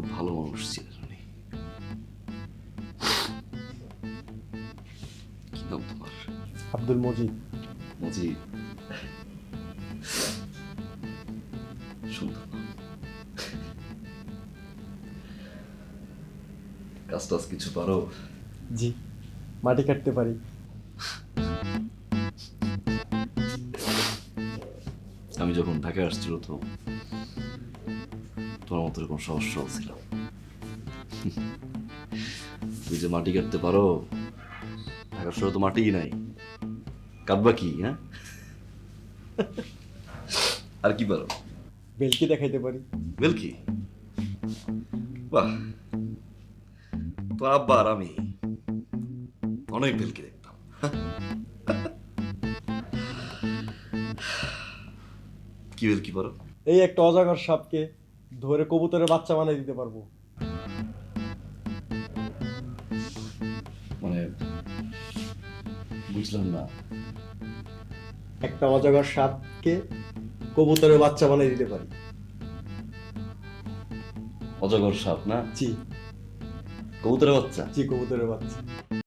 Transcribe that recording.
খুব ভালো মানুষ ছিলেন উনি। কি নাম তোমার? আব্দুল মজিদ। মজিদ, সুন্দর নাম। কাজ টাজ কিছু পারো? জি, মাটি কাটতে পারি। আমি যখন ঢাকায় আসছিল তো তোমার মতো এরকম সহজ সরল ছিলাম। তুই যে মাটি কাটতে পারো, ঢাকার শহরে তো মাটিই নাই, কাটবা কি? হ্যাঁ, আর কি পারো? বেলকি দেখাইতে পারি। বেলকি? বাহ, তোমার আব্বা আর আমি অনেক বেলকি দেখতাম। কি বেলকি পারো? এই একটা অজগর সাপকে ধরে কবুতরের বাচ্চা বানিয়ে দিতে পারবো। মানে বুঝলাম না। একটা অজগর সাপকে কবুতরের বাচ্চা বানিয়ে দিতে পারি। অজগর সাপ না, জি কবুতরের বাচ্চা? জি, কবুতরের বাচ্চা।